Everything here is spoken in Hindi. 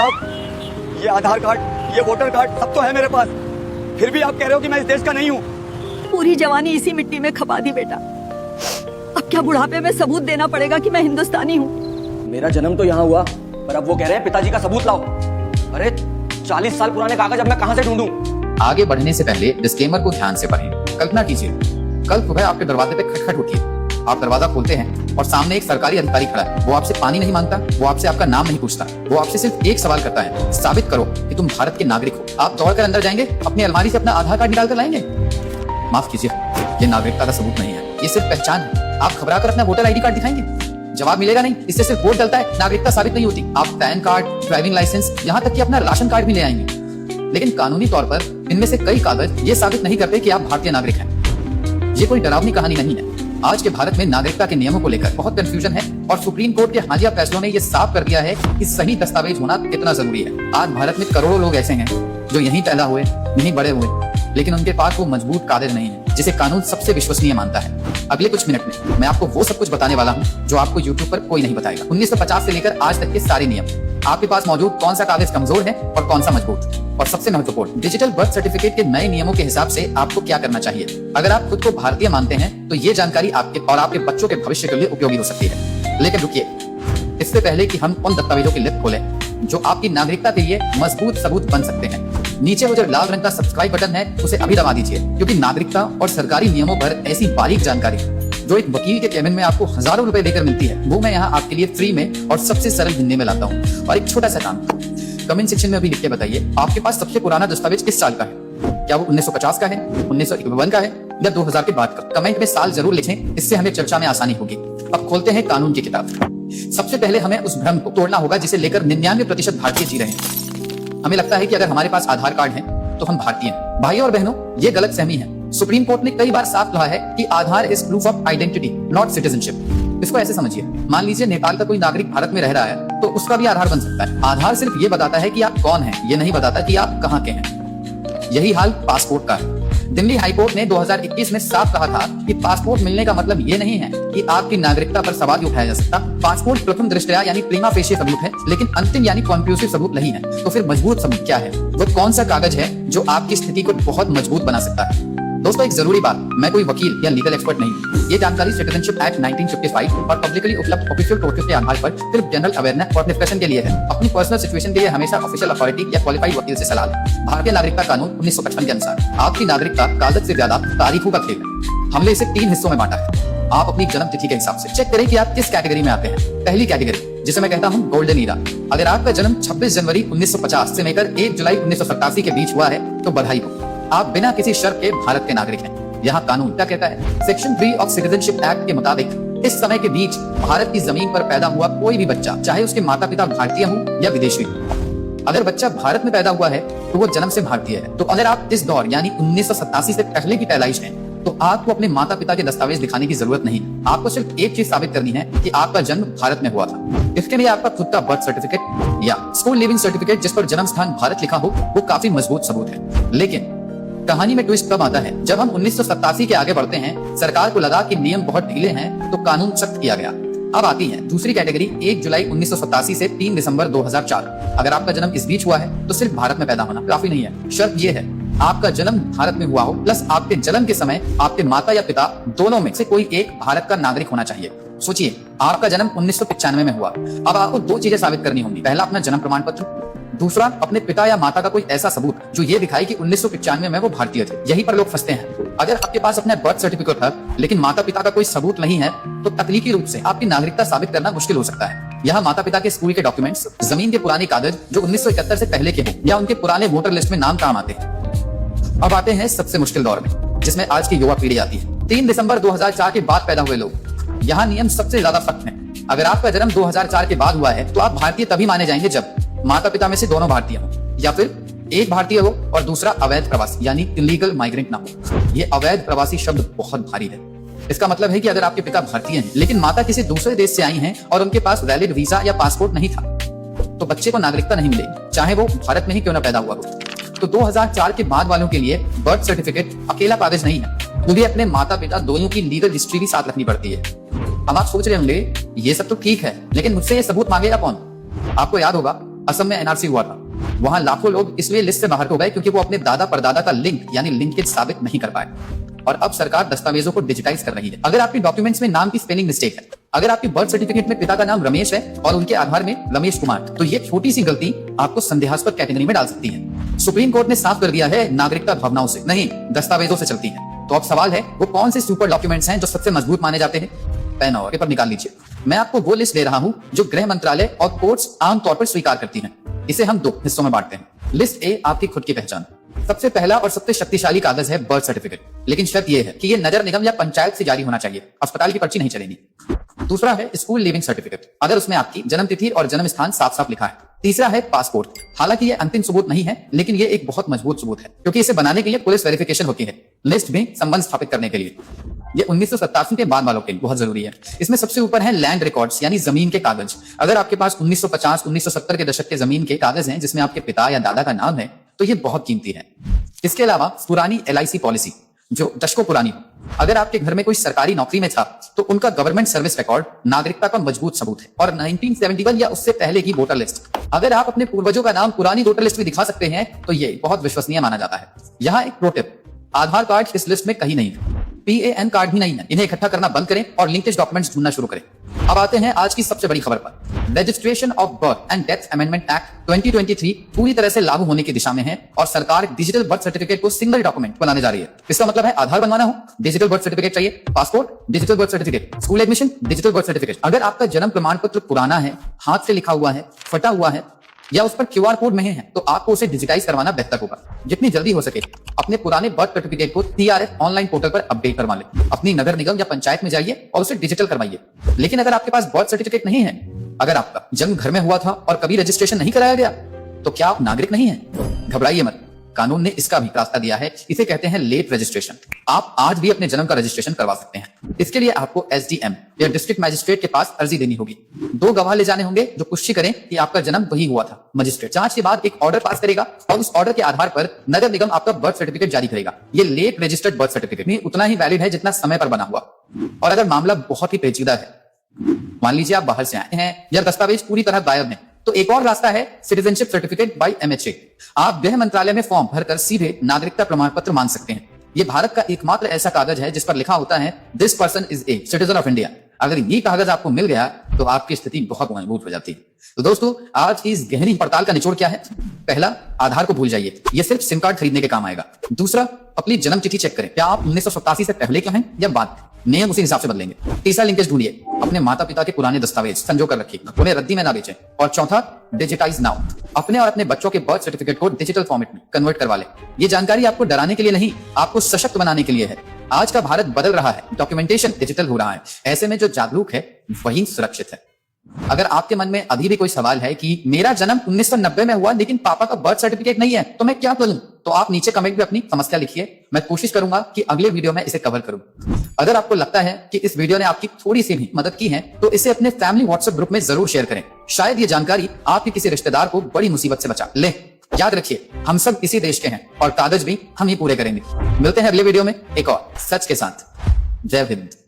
साहब, ये आधार कार्ड, ये वोटर कार्ड सब तो है मेरे पास, फिर भी आप कह रहे हो कि मैं इस देश का नहीं हूँ। पूरी जवानी इसी मिट्टी में खपा दी बेटा। अब क्या बुढ़ापे में सबूत देना पड़ेगा कि मैं हिंदुस्तानी हूँ? मेरा जन्म तो यहाँ हुआ, पर अब वो कह रहे हैं पिताजी का सबूत लाओ। अरे 40 साल पुराने कागज अब मैं कहाँ से ढूंढूं? आगे बढ़ने से पहले डिस्क्लेमर को ध्यान से पढ़ें। कल्पना कीजिए, कल सुबह आपके दरवाजे पे खटखट उठी है। आप दरवाजा खोलते हैं और सामने एक सरकारी अधिकारी खड़ा है। वो आपसे पानी नहीं मांगता, वो आपसे आपका नाम नहीं पूछता, वो आपसे सिर्फ एक सवाल करता है, साबित करो कि तुम भारत के नागरिक हो। आप दौड़कर अंदर जाएंगे, अपनी अलमारी से अपना आधार कार्ड निकाल कर लाएंगे? माफ कीजिए, ये नागरिकता का सबूत नहीं है, ये सिर्फ पहचान है। आप घबरा कर अपना वोटर ID कार्ड दिखाएंगे? जवाब मिलेगा नहीं, इससे सिर्फ वोट डलता है, नागरिकता साबित नहीं होती। आप पैन कार्ड, ड्राइविंग लाइसेंस, यहाँ तक कि अपना राशन कार्ड भी ले आएंगे, लेकिन कानूनी तौर पर इनमें से कई कागज ये साबित नहीं करते कि आप भारतीय नागरिक हैं। ये कोई डरावनी कहानी नहीं है। आज के भारत में नागरिकता के नियमों को लेकर बहुत कंफ्यूजन है और सुप्रीम कोर्ट के हालिया फैसलों ने ये साफ कर दिया है कि सही दस्तावेज होना कितना जरूरी है। आज भारत में करोड़ों लोग ऐसे हैं जो यहीं पैदा हुए, यहीं बड़े हुए, लेकिन उनके पास वो मजबूत कागज नहीं है जिसे कानून सबसे विश्वसनीय मानता है। अगले कुछ मिनट में मैं आपको वो सब कुछ बताने वाला हूँ जो आपको YouTube पर कोई नहीं बताएगा। 1950 से लेकर आज तक के सारे नियम, आपके पास मौजूद कौन सा कागज कमजोर है और कौन सा मजबूत, और सबसे महत्वपूर्ण डिजिटल बर्थ सर्टिफिकेट के नए नियमों के हिसाब से आपको क्या करना चाहिए। अगर आप खुद को भारतीय मानते हैं तो ये जानकारी आपके और आपके बच्चों के भविष्य के लिए उपयोगी हो सकती है। लेकिन रुकिए, इससे पहले कि हम उन दस्तावेजों की लिस्ट खोलें जो आपकी नागरिकता के लिए मजबूत सबूत बन सकते हैं, नीचे वो जो लाल रंग का सब्सक्राइब बटन है उसे अभी दबा दीजिए, क्योंकि नागरिकता और सरकारी नियमों पर ऐसी बारीक जानकारी जो एक वकील के केबिन में आपको हजारों रुपए देकर मिलती है, वो मैं यहाँ आपके लिए फ्री में और सबसे सरल हिंदी में लाता हूँ। और एक छोटा सा काम, कमेंट सेक्शन में अभी लिख के बताइए आपके पास सबसे पुराना दस्तावेज किस साल का है। क्या वो 1950 का है, 1951 का है या 2000 के बाद का? कमेंट में साल जरूर लिखें, इससे हमें चर्चा में आसानी होगी। अब खोलते हैं कानून की किताब। सबसे पहले हमें उस भ्रम को तोड़ना होगा जिसे लेकर 99% भारतीय जी रहे हैं। हमें लगता है कि अगर हमारे पास आधार कार्ड है तो हम भारतीय हैं। भाइयों और बहनों, ये गलत फहमी है। सुप्रीम कोर्ट ने कई बार साफ कहा है कि Aadhaar is proof of identity, not citizenship. इसको ऐसे समझिए, मान लीजिए नेपाल का कोई नागरिक भारत में रह रहा है तो उसका भी आधार बन सकता है। आधार सिर्फ ये बताता है कि आप कौन हैं, ये नहीं बताता कि आप कहाँ के हैं। यही हाल पासपोर्ट का है। दिल्ली हाईकोर्ट ने 2021 में साफ कहा था कि पासपोर्ट मिलने का मतलब ये नहीं है कि आपकी नागरिकता पर सवाल उठाया जा सकता। पासपोर्ट प्रथम दृष्टया यानी प्रीमा फेशिये सबूत है, लेकिन अंतिम यानी कॉन्क्लूसिव सबूत नहीं है। तो फिर मजबूत सबूत क्या है? वो कौन सा कागज है जो आपकी स्थिति को बहुत मजबूत बना सकता है? दोस्तों, एक जरूरी बात, मैं कोई वकील या लीगल एक्सपर्ट नहीं हूँ। ये जानकारी सिटीजनशिप एक्ट 1955 और पब्लिकली उपलब्ध ऑफिशियल सोर्सेज के आधार पर सिर्फ जनरल अवेयरनेस और डिस्कशन के लिए है। अपनी पर्सनल सिचुएशन के लिए हमेशा ऑफिशियल अथॉरिटी या क्वालिफाइड वकील से सलाह लें। भारतीय नागरिकता कानून 1955 के अनुसार आपकी नागरिकता कागज से ज्यादा तारीखों का खेल है। हमने इसे 3 हिस्सों में बांटा है। आप अपनी जन्म तिथि के हिसाब से चेक करें कि आप किस कैटेगरी में आते हैं। पहली कैटेगरी, जिसे मैं कहता हूँ गोल्डन ईरा। अगर आपका जन्म 26 जनवरी 1950 से लेकर 1 जुलाई 1987 के बीच हुआ है तो बधाई हो, आप बिना किसी शर्त के भारत के नागरिक हैं। यहाँ कानून क्या कहता है? सेक्शन 3 ऑफ सिटीजनशिप एक्ट के मुताबिक इस समय के बीच भारत की जमीन पर पैदा हुआ कोई भी बच्चा, चाहे उसके माता पिता भारतीय हों या विदेशी, अगर बच्चा भारत में पैदा हुआ है तो वो जन्म से भारतीय है। तो अगर आप इस दौर यानी 1987 से पहले की पैदाइश हैं तो आपको अपने माता पिता के दस्तावेज दिखाने की जरूरत नहीं। आपको सिर्फ एक चीज साबित करनी है कि आपका जन्म भारत में हुआ था। इसके लिए आपका खुद का बर्थ सर्टिफिकेट या स्कूल लिविंग सर्टिफिकेट जिस पर जन्म स्थान भारत लिखा हो, वो काफी मजबूत सबूत है। लेकिन कहानी में ट्विस्ट कब आता है? जब हम 1987 के आगे बढ़ते हैं, सरकार को लगा कि नियम बहुत ढीले हैं तो कानून सख्त किया गया। अब आती है दूसरी कैटेगरी, 1 जुलाई 1987 से 3 दिसंबर 2004। अगर आपका जन्म इस बीच हुआ है तो सिर्फ भारत में पैदा होना काफी नहीं है। शर्त यह है आपका जन्म भारत में हुआ हो, प्लस आपके जन्म के समय आपके माता या पिता दोनों में से कोई एक भारत का नागरिक होना चाहिए। सोचिए, आपका जन्म 1995 में हुआ। अब आपको 2 चीजें साबित करनी होंगी। पहला, अपना जन्म प्रमाण पत्र। दूसरा, अपने पिता या माता का कोई ऐसा सबूत जो ये दिखाए कि 1995 में वो भारतीय थे। यही पर लोग फंसते हैं। अगर आपके पास अपना बर्थ सर्टिफिकेट है लेकिन माता पिता का कोई सबूत नहीं है तो तकनीकी रूप से आपकी नागरिकता साबित करना मुश्किल हो सकता है। यहाँ माता पिता के स्कूल के डॉक्यूमेंट्स, जमीन के पुराने कागज जो 1971 से पहले के हो या उनके पुराने वोटर लिस्ट में नाम काम आते हैं। अब आते हैं सबसे मुश्किल दौर में, जिसमें आज की युवा पीढ़ी आती है। 3 दिसंबर 2004 के बाद पैदा हुए लोग। यहाँ नियम सबसे ज्यादा सख्त है। अगर आपका जन्म 2004 के बाद हुआ है तो आप भारतीय तभी माने जाएंगे जब माता पिता में से दोनों भारतीय हो, या फिर एक भारतीय हो और दूसरा अवैध प्रवासी यानी इलीगल माइग्रेंट ना हो। ये अवैध प्रवासी शब्द बहुत भारी है। इसका मतलब है कि अगर आपके पिता भारतीय हैं लेकिन माता किसी दूसरे देश से आई हैं और उनके पास वैलिड वीजा या पासपोर्ट नहीं था तो बच्चे को नागरिकता नहीं मिलेगी, चाहे वो भारत में ही क्यों ना पैदा हुआ हो। तो 2004 के बाद वालों के लिए बर्थ सर्टिफिकेट अकेला कागज नहीं है, मुझे अपने माता पिता दोनों की लीगल हिस्ट्री भी साथ रखनी पड़ती है। अब आप सोच रहे होंगे ये सब तो ठीक है, लेकिन मुझसे ये सबूत मांगेगा कौन? आपको याद होगा असम में एनआरसी हुआ था, वहां लाखों लोग इसलिए लिस्ट से बाहर हो गए क्योंकि वो अपने दादा परदादा का लिंक यानी लिंकेज साबित नहीं कर पाए। और अब सरकार दस्तावेजों को डिजिटाइज कर रही है। अगर आपके डॉक्यूमेंट्स में नाम की स्पेलिंग मिस्टेक है, अगर आपके बर्थ सर्टिफिकेट में पिता का नाम रमेश है और उनके आधार में रमेश कुमार, तो ये छोटी सी गलती आपको संदेहास्पद कैटेगरी में डाल सकती है। सुप्रीम कोर्ट ने साफ कर दिया है, नागरिकता भावनाओं से नहीं, दस्तावेजों से चलती है। तो अब सवाल है, वो कौन से सुपर डॉक्यूमेंट्स हैं जो सबसे मजबूत माने जाते हैं? पेन और पेपर निकाल लीजिए। मैं आपको वो लिस्ट दे रहा हूं जो गृह मंत्रालय और कोर्ट्स आमतौर पर स्वीकार करती हैं। इसे हम 2 हिस्सों में बांटते हैं। लिस्ट ए, आपकी खुद की पहचान। सबसे पहला और सबसे शक्तिशाली कागज है बर्थ सर्टिफिकेट, लेकिन शर्त यह है कि ये नगर निगम या पंचायत से जारी होना चाहिए, अस्पताल की पर्ची नहीं चलेगी। दूसरा है स्कूल लिविंग सर्टिफिकेट, अगर उसमें आपकी जन्म तिथि और जन्म स्थान साफ साफ लिखा है। तीसरा है पासपोर्ट, हालांकि ये अंतिम सबूत नहीं है, लेकिन ये एक बहुत मजबूत सबूत है क्योंकि इसे बनाने के लिए पुलिस वेरिफिकेशन होती है, लिस्ट में संबंध स्थापित करने के लिए। ये 1987 के बाद वालों के लिए बहुत जरूरी है। इसमें सबसे ऊपर है लैंड रिकॉर्ड्स यानी जमीन के कागज। अगर आपके पास 1950-1970 के दशक के जमीन के कागज हैं जिसमें आपके पिता या दादा का नाम है, तो ये बहुत कीमती है। इसके अलावा पुरानी LIC पॉलिसी जो दशकों पुरानी हो, अगर आपके घर में कोई सरकारी नौकरी में था तो उनका गवर्नमेंट सर्विस रिकॉर्ड नागरिकता का मजबूत सबूत है। और 1971 या उससे पहले की वोटर लिस्ट, अगर आप अपने पूर्वजों का नाम पुरानी वोटर लिस्ट में दिखा सकते हैं तो ये बहुत विश्वसनीय माना जाता है। यहाँ एक प्रो टिप, आधार कार्ड इस लिस्ट में कहीं नहीं है, PAN कार्ड भी नहीं है। इन्हें इकट्ठा करना बंद करें और लिंकेज डॉक्यूमेंट्स ढूंढना शुरू करें। अब आते हैं आज की सबसे बड़ी खबर पर। Registration of birth and death amendment act 2023 पूरी तरह से लागू होने की दिशा में है और सरकार डिजिटल बर्थ सर्टिफिकेट को सिंगल डॉक्यूमेंट बनाने जा रही है। इसका मतलब है आधार बनवाना हो, डिजिटल बर्थ सर्टिफिकेट चाहिए, passport, digital birth certificate, school admission, digital birth certificate. अगर आपका जन्म प्रमाण पत्र पुराना है, हाथ से लिखा हुआ है, फटा हुआ है या उस पर QR कोड नहीं है, तो आपको उसे डिजिटाइज करवाना बेहतर होगा। जितनी जल्दी हो सके अपने पुराने बर्थ सर्टिफिकेट को TRF ऑनलाइन पोर्टल पर अपडेट करवा लें। अपनी नगर निगम या पंचायत में जाइए और उसे डिजिटल करवाइए। लेकिन अगर आपके पास बर्थ सर्टिफिकेट नहीं है, अगर आपका जन्म घर में हुआ था और कभी रजिस्ट्रेशन नहीं कराया गया, तो क्या आप नागरिक नहीं हैं? घबराइए मत, कानून ने इसका भी रास्ता दिया है। इसे कहते हैं लेट रजिस्ट्रेशन। आप आज भी अपने जन्म का रजिस्ट्रेशन करवा सकते हैं। इसके लिए आपको SDM या डिस्ट्रिक्ट मैजिस्ट्रेट के पास अर्जी देनी होगी। 2 गवाह ले जाने होंगे जो पुष्टि करें कि आपका जन्म वही हुआ था। मजिस्ट्रेट जांच के बाद एक ऑर्डर पास करेगा और उस ऑर्डर के आधार पर नगर निगम आपका बर्थ सर्टिफिकेट जारी करेगा। ये लेट रजिस्टर्ड बर्थ सर्टिफिकेट में उतना ही वैलिड है जितना समय पर बना हुआ। और अगर मामला बहुत ही पेचीदा है, मान लीजिए आप बाहर से आए हैं या दस्तावेज पूरी तरह गायब है, तो एक और रास्ता है सिटीजनशिप सर्टिफिकेट बाय MHA। आप गृह मंत्रालय में फॉर्म भरकर सीधे नागरिकता प्रमाण पत्र मांग सकते हैं। ये भारत का एकमात्र ऐसा कागज है जिस पर लिखा होता है this person is a citizen of India. अगर ये कागज आपको मिल गया तो आपकी स्थिति बहुत मजबूत हो जाती है। तो दोस्तों, आज की इस गहरी पड़ताल का निचोड़ क्या है? पहला, आधार को भूल जाइए, ये सिर्फ सिम कार्ड खरीदने के काम आएगा। दूसरा, अपनी जन्म तिथि चेक करें, क्या आप 1987 से पहले के हैं या बाद? नियम उसी हिसाब से बदलेंगे। तीसरा, लिंकेज ढूंढिए, अपने माता पिता के पुराने दस्तावेज संजो कर रखिए, उन्हें रद्दी में ना बेचें। और चौथा, डिजिटाइज नाउ, अपने और अपने बच्चों के बर्थ सर्टिफिकेट को डिजिटल फॉर्मेट में कन्वर्ट करवा लें। ये जानकारी आपको डराने के लिए नहीं, आपको सशक्त बनाने के लिए है। आज का भारत बदल रहा है, डॉक्यूमेंटेशन डिजिटल हो रहा है, ऐसे में जो जागरूक है वही सुरक्षित है। अगर आपके मन में अभी भी कोई सवाल है कि मेरा जन्म 1990 में हुआ लेकिन पापा का बर्थ सर्टिफिकेट नहीं है, तो मैं क्या करूं, तो आप नीचे कमेंट में अपनी समस्या लिखिए। मैं कोशिश करूंगा कि अगले वीडियो में इसे कवर करूं। अगर आपको लगता है कि इस वीडियो ने आपकी थोड़ी सी भी मदद की है, तो इसे अपने फैमिली व्हाट्सएप ग्रुप में जरूर शेयर करें। शायद ये जानकारी आपके किसी रिश्तेदार को बड़ी मुसीबत से बचा ले। याद रखिए, हम सब इसी देश के हैं और कागज भी हम ही पूरे करेंगे। मिलते हैं अगले वीडियो में एक और सच के साथ। जय हिंद।